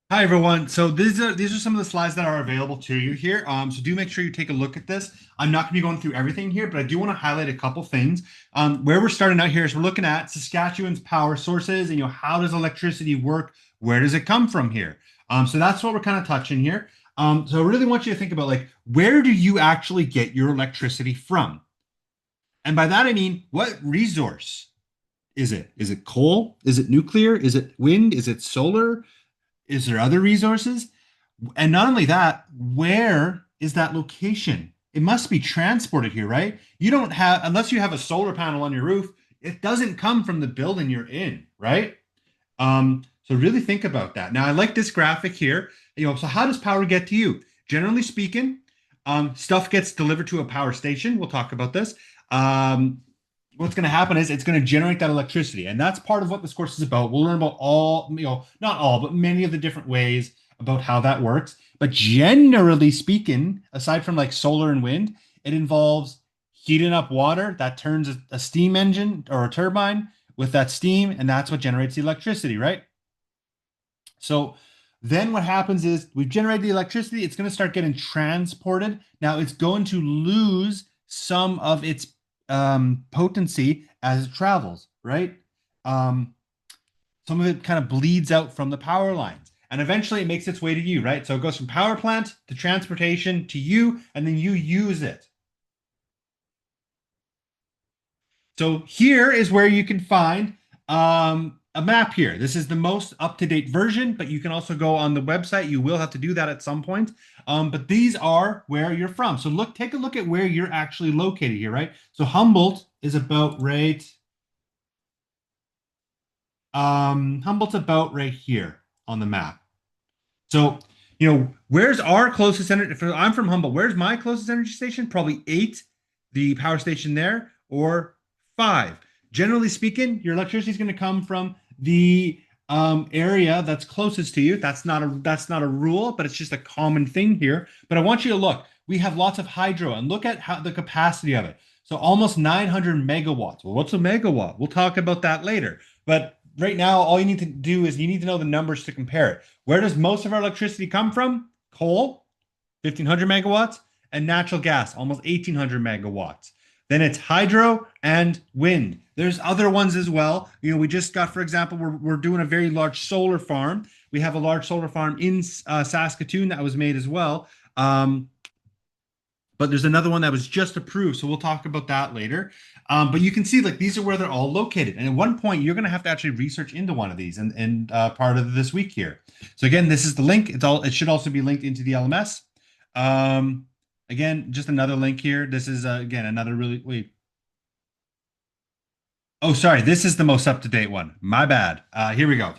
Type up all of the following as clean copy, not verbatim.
Hi everyone. So these are some of the slides that are available to you here. So do make sure you take a look at this. I'm not going to be going through everything here, but I do want to highlight a couple things. Where we're starting out here is we're looking at Saskatchewan's power sources and how does electricity work? Where does it come from here? So that's what we're kind of touching here. So I really want you to think about like where do you actually get your electricity from? And by that I mean what resource is it? Is it coal? Is it nuclear? Is it wind? Is it solar? Is there other resources? And not only that, where is that location? It must be transported here, right? You don't have, unless you have a solar panel on your roof, it doesn't come from the building you're in, right? So really think about that. Now, I like this graphic here. So how does power get to you? Generally speaking, stuff gets delivered to a power station. We'll talk about this. What's going to happen is it's going to generate that electricity, and that's part of what this course is about. We'll learn about all, not all, but many of the different ways about how that works. But generally speaking, aside from like solar and wind, it involves heating up water that turns a steam engine or a turbine with that steam, and that's what generates the electricity, right? So then what happens is we've generated the electricity, it's going to start getting transported. Now it's going to lose some of its potency as it travels, right? Um, some of it kind of bleeds out from the power lines. And eventually it makes its way to you, right? So it goes from power plant to transportation to you, and then you use it. So here is where you can find a map here. This is the most up-to-date version, but you can also go on the website. You will have to do that at some point. But these are where you're from. So take a look at where you're actually located here, right? So Humboldt is about right. Humboldt's about right here on the map. So, where's our closest energy? If I'm from Humboldt, where's my closest energy station? Probably eight, the power station there, or five. Generally speaking, your electricity is going to come from the area that's closest to you. That's not a rule, but it's just a common thing here. But I want you to look. We have lots of hydro, and look at how the capacity of it. So almost 900 megawatts. Well, what's a megawatt? We'll talk about that later. But right now, all you need to do is you need to know the numbers to compare it. Where does most of our electricity come from? Coal, 1,500 megawatts, and natural gas, almost 1,800 megawatts. Then it's hydro and wind. There's other ones as well. We just got, for example, we're doing a very large solar farm. We have a large solar farm in Saskatoon that was made as well. But there's another one that was just approved, so we'll talk about that later. But you can see like these are where they're all located, and at one point you're going to have to actually research into one of these, and part of this week here. So again, this is the link. It should also be linked into the LMS. Um, Again, just another link here. This is again another really wait. Oh, sorry, this is the most up to date one. My bad. Here we go.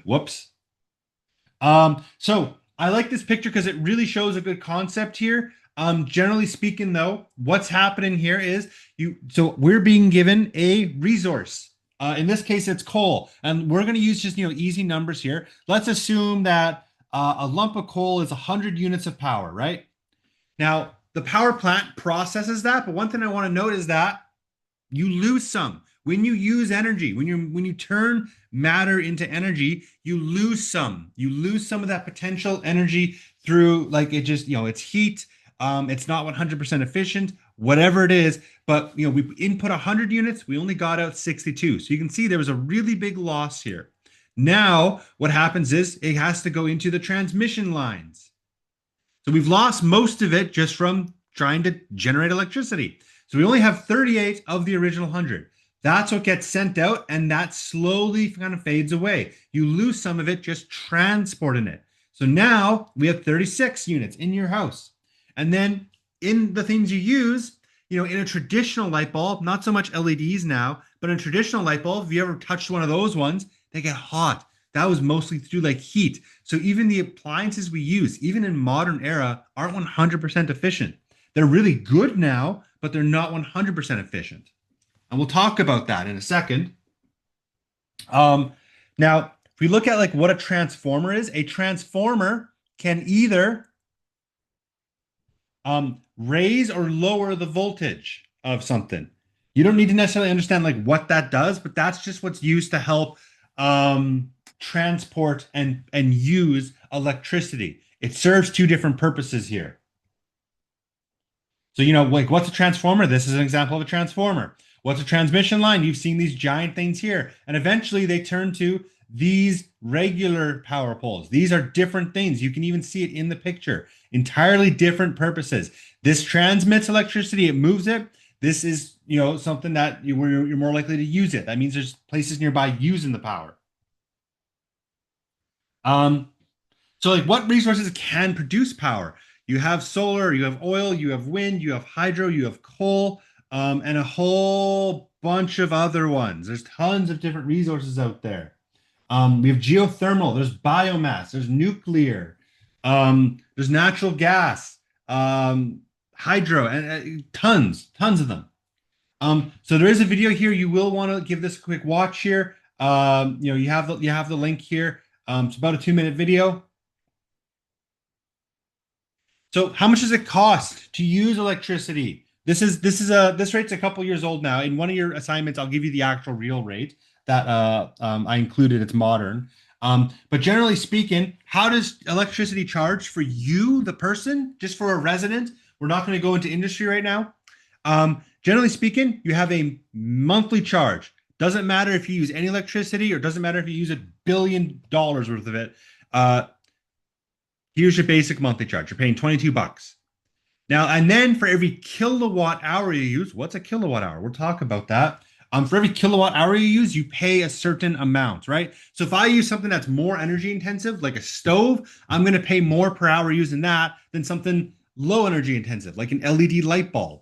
Whoops. So I like this picture because it really shows a good concept here. Generally speaking, though, what's happening here is so we're being given a resource. In this case, it's coal, and we're going to use just easy numbers here. Let's assume that a lump of coal is 100 units of power, right? Now, the power plant processes that, but one thing I want to note is that you lose some when you use energy. When you turn matter into energy, you lose some of that potential energy through like it just it's heat. It's not 100% efficient, whatever it is. But we input 100 units, we only got out 62, so you can see there was a really big loss here. Now what happens is it has to go into the transmission lines, so we've lost most of it just from trying to generate electricity. So we only have 38 of the original 100. That's what gets sent out, and that slowly kind of fades away. You lose some of it just transporting it. So now we have 36 units in your house. And then in the things you use, in a traditional light bulb, not so much LEDs now, but in a traditional light bulb, if you ever touched one of those ones, they get hot. That was mostly through like heat. So even the appliances we use, even in modern era, aren't 100% efficient. They're really good now, but they're not 100% efficient. And we'll talk about that in a second. Um, Now, if we look at like what a transformer is, a transformer can either raise or lower the voltage of something. You don't need to necessarily understand like what that does, but that's just what's used to help. transport and use electricity. It serves two different purposes here. So, like what's a transformer? This is an example of a transformer. What's a transmission line? You've seen these giant things here. And eventually they turn to these regular power poles. These are different things. You can even see it in the picture. Entirely different purposes. This transmits electricity, it moves it. This is, something that you're more likely to use it. That means there's places nearby using the power. Um, so like what resources can produce power? You have solar, you have oil, you have wind, you have hydro, you have coal, and a whole bunch of other ones. There's tons of different resources out there. We have geothermal, there's biomass, there's nuclear, there's natural gas, hydro, and tons of them. So there is a video here. You will want to give this a quick watch here. You have the link here. It's about a 2-minute video. So how much does it cost to use electricity? This rate's a couple years old now. In one of your assignments, I'll give you the actual real rate that I included. It's modern. But generally speaking, how does electricity charge for you, the person, just for a resident? We're not going to go into industry right now. Generally speaking, you have a monthly charge. Doesn't matter if you use any electricity or doesn't matter if you use $1 billion worth of it. Here's your basic monthly charge. You're paying 22 bucks. Now, and then for every kilowatt hour you use, what's a kilowatt hour? We'll talk about that. For every kilowatt hour you use, you pay a certain amount, right? So if I use something that's more energy intensive, like a stove, I'm going to pay more per hour using that than something low energy intensive, like an LED light bulb.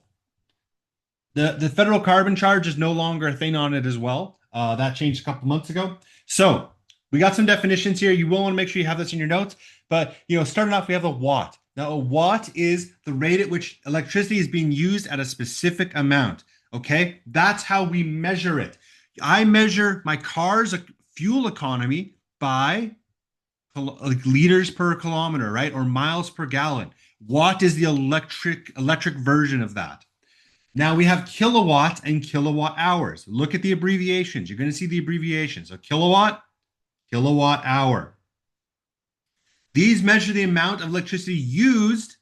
The federal carbon charge is no longer a thing on it as well. That changed a couple months ago. So we got some definitions here. You will want to make sure you have this in your notes. But starting off, we have a watt. Now, a watt is the rate at which electricity is being used at a specific amount. Okay, that's how we measure it. I measure my car's fuel economy by like liters per kilometer, right, or miles per gallon. Watt is the electric version of that. Now we have kilowatt and kilowatt hours. Look at the abbreviations. You're going to see the abbreviations. So kilowatt, kilowatt hour. These measure the amount of electricity used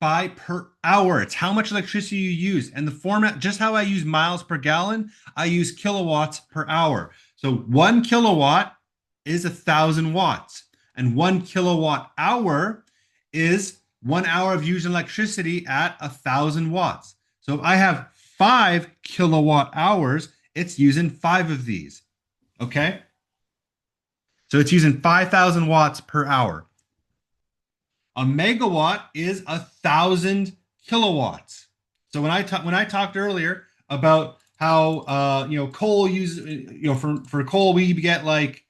by per hour. It's how much electricity you use. And the format, just how I use miles per gallon, I use kilowatts per hour. So 1 kilowatt is 1,000 watts. And 1 kilowatt hour is 1 hour of using electricity at 1,000 watts. So if I have 5 kilowatt hours, it's using 5 of these. Okay? So it's using 5,000 watts per hour. A megawatt is 1,000 kilowatts. So when I talked earlier about how coal use for coal we get like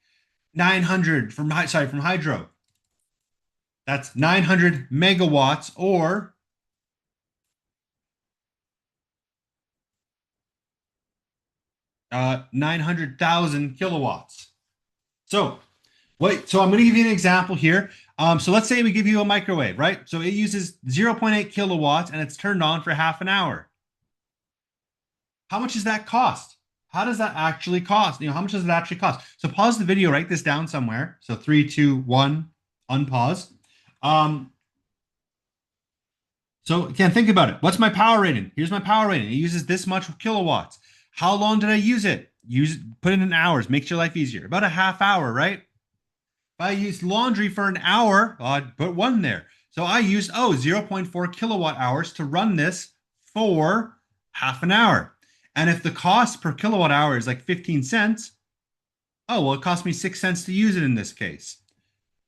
900 from hydro. That's 900 megawatts or 900,000 kilowatts. So I'm going to give you an example here. So let's say we give you a microwave, right? So it uses 0.8 kilowatts and it's turned on for half an hour. How much does that cost? How does that actually cost? How much does it actually cost? So pause the video, write this down somewhere. So 3, 2, 1, unpause. So again, think about it. What's my power rating? Here's my power rating. It uses this much kilowatts. How long did I use it? Put it in hours, makes your life easier. About a half hour, right? If I used laundry for an hour, I'd put 1 there. So I used 0.4 kilowatt hours to run this for half an hour. And if the cost per kilowatt hour is like 15 cents, it cost me 6 cents to use it in this case.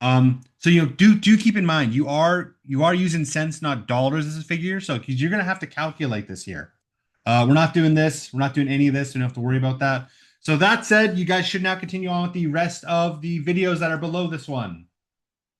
So do keep in mind you are using cents, not dollars as a figure. So because you're gonna have to calculate this here. We're not doing this. We're not doing any of this. You don't have to worry about that. So that said, you guys should now continue on with the rest of the videos that are below this one.